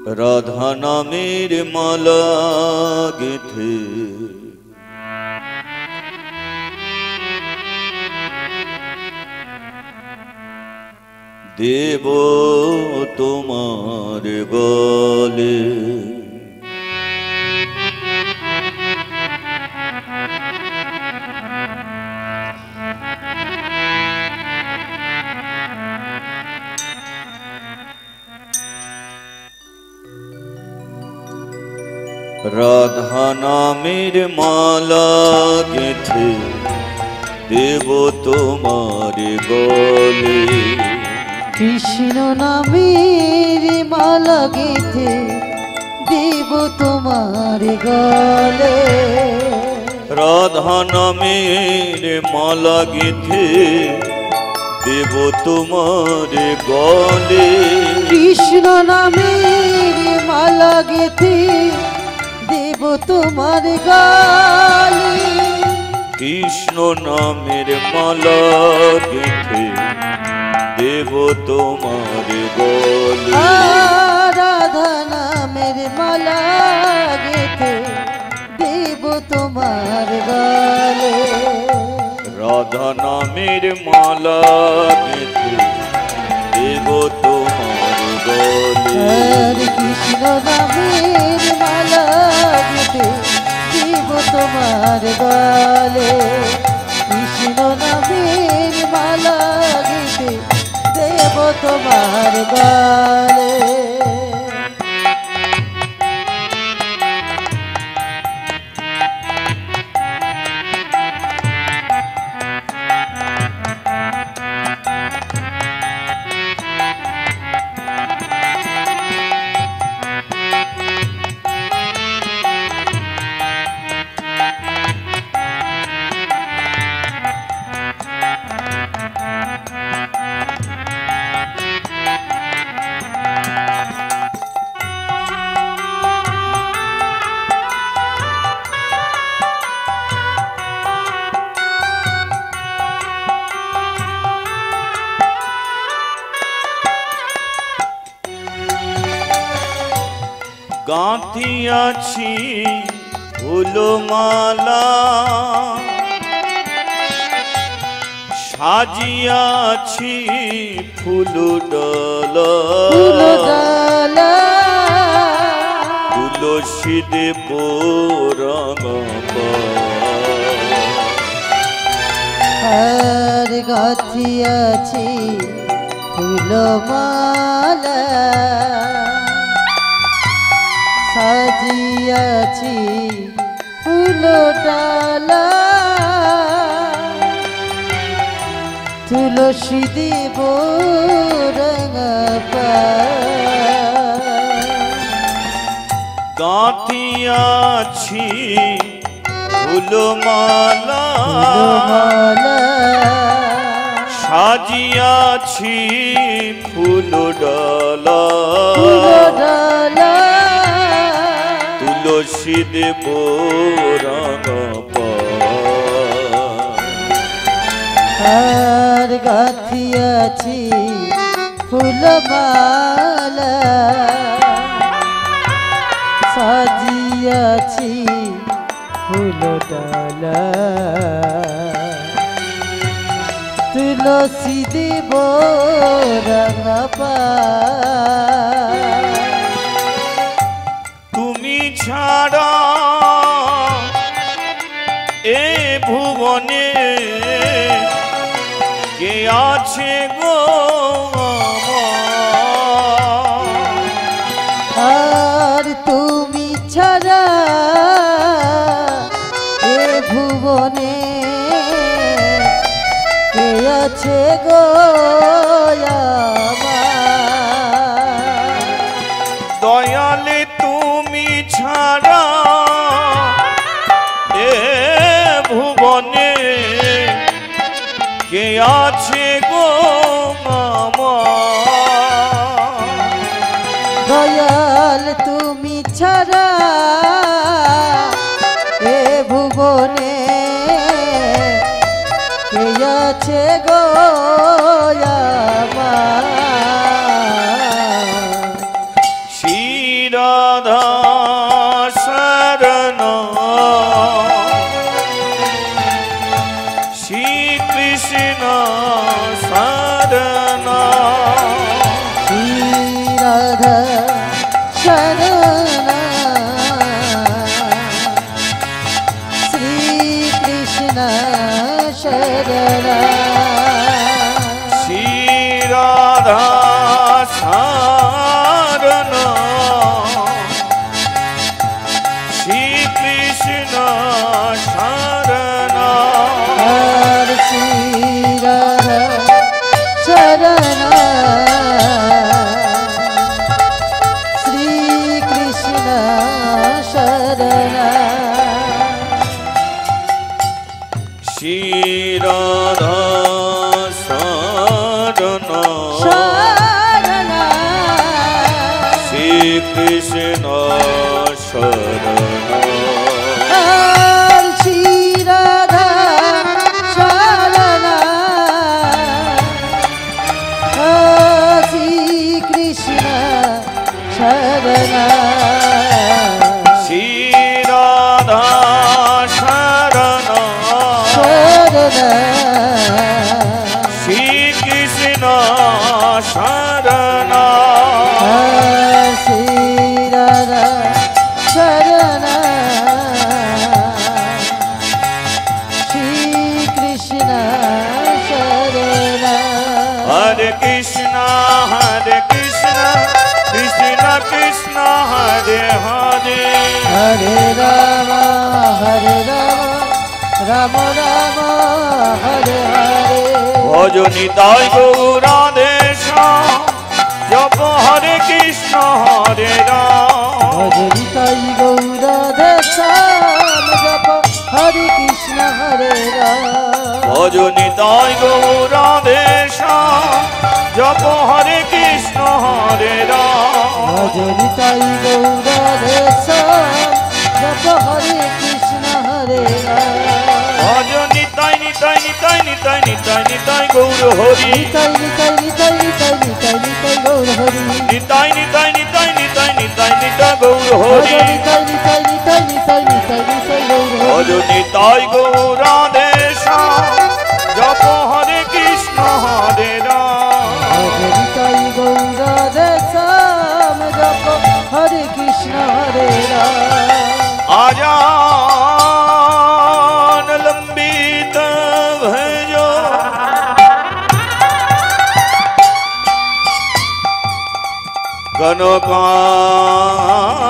রাধা নামের মালা গেঁথে দেব তোমার গলে রাধা নামের মালা গেঁথে দেব তোমার গলে কৃষ্ণ নামের মালা গেঁথে দেব তোমার গলে রাধা নামের মালা গেঁথে দেব তোমার গলে কৃষ্ণ নামের মালা গেঁথে দেব তোমার গলে কৃষ্ণ নামের মালা গেঁথে দেব তোমার গলে রাধা নামের মালা গেঁথে দেব তোমার গলে রাধা নামের মালা গেঁথে দেব তোমার গলে কৃষ্ণ নামের মালা গেঁথে দেব তোমার গলে কৃষ্ণ নামের মালা গেঁথে দেব তোমার গলে গাঁথিয়াছি ফুলমালা সাজিয়াছি ফুলডালা তুলসী দেব রঙপা আর গাঁথিয়াছি ফুলমালা সাজিয়াছি ফুলডালা তুলসী দেব রঙপা গাঁথিয়াছি ফুলমালা সাজিয়াছি ফুলডালা তুলসী দেব রঙপা আর গাঁথিয়াছি ফুলমালা সাজিয়াছি ফুলডালা তুলসী দেব রঙপা তুমি ছাড়া এ ভুবনে কে আছে গো আর তুমি ছাড়া এ ভুবনে কে আছে গো দয়ালে তুমি ছাড়া এ ভুবনে কে আছে গো মামা দয়াল তুমি ছাড়া এ ভুবনে কে আছে গো রাধা শরণ শ্রী কৃষ্ণ শরণ শ্রী রাধা শরণ শ্রী কৃষ্ণ শরণ শ্রী রাধা শরণ শ্রী কৃষ্ণ শরণ শ্রী রাধা শরণ শ্রী কৃষ্ণ শরণ শ্রী রাধা শরণ শরণ শ্রী কৃষ্ণ শরণ শ্রী রাধা শরণ শ্রী কৃষ্ণ শরণ শ্রী রাধা শরণ শরণ শ্রী কৃষ্ণ শরণ শ্রী রাধা শরণ শ্রী কৃষ্ণ শরণ হরে কৃষ্ণ কৃষ্ণ কৃষ্ণ হরে হরে হরে রাম রাম রাম হরে হরে ভজনি তাই গৌরাধেশ জপ হরে কৃষ্ণ হরে রাম ভজনি তাই গৌরাধেশ জপ হরে কৃষ্ণ হরে রাম ভজনি তাই গৌরাধেশ জপ হরে কৃষ্ণ হরে রাম ভজনি তাই গৌরাধেশ জপ হরে কৃষ্ণ হরে রাম ভজনি তাই নিতাই নিতাই নিতাই নিতাই নিতাই গৌর হরি নিতাই নিতাই নিতাই নিতাই নিতাই নিতাই গৌর হরি নিতাই নিতাই নিতাই নিতাই নিতাই নিতাই গৌর হরি নিতাই নিতাই নিতাই নিতাই নিতাই নিতাই গৌর হরি ভজনি তাই গৌরাধেশ জপ হরে কৃষ্ণ হরে রাম ভজনি তাই গৌরাধেশ জপ হরে কৃষ্ণ হরে রাম আজান লম্বিত ভজো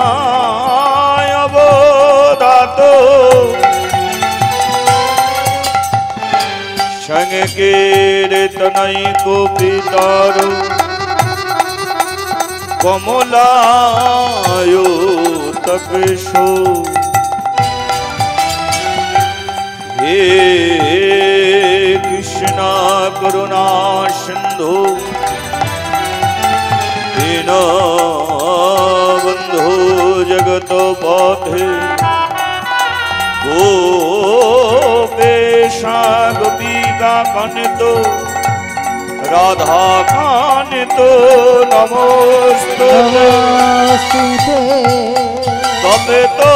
কনকায় অবদাত সংকীর্তনৈ কুপিতর কমলায়ুতকৃশো হে কৃষ্ণ করুণা সিন্ধু দীনবন্ধু জগত পথে গোপেশা গোপিকা কান্ত রাধা কান্ত নমস্তুতে নমস্তুতে তবে তো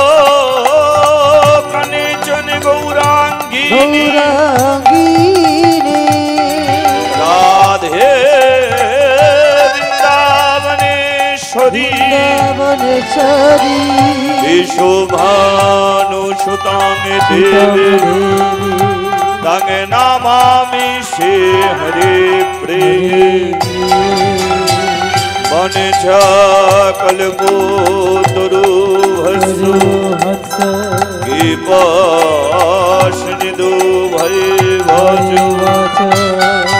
কানিচন গৌরাঙ্গিনী গৌরাঙ্গিনী রাধে বৃন্দাবনেশ্বরী বৃন্দাবনেশ্বরী বিশ্বভানুসুতাং দেবী তং নমামি শ্রী হরে প্রিয়ে বনঝা কল্পতরুহস্য কৃপাসনিধো ভয়ে ভজ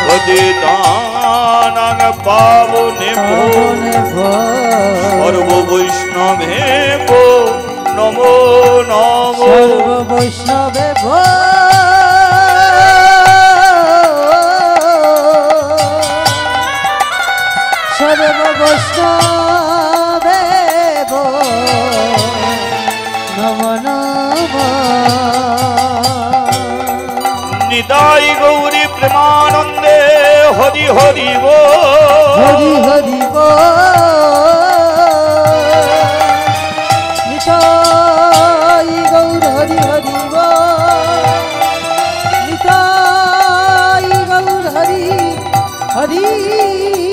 পতিতানাং পাবনেভ্যো সর্ববৈষ্ণবেভ্যো নমো নমো সর্ব বৈষ্ণবে সর্ব বৈষ্ণবে নম নম নিতাই গৌরী প্রেমানন্দে হরি হরি হরি হরি হরি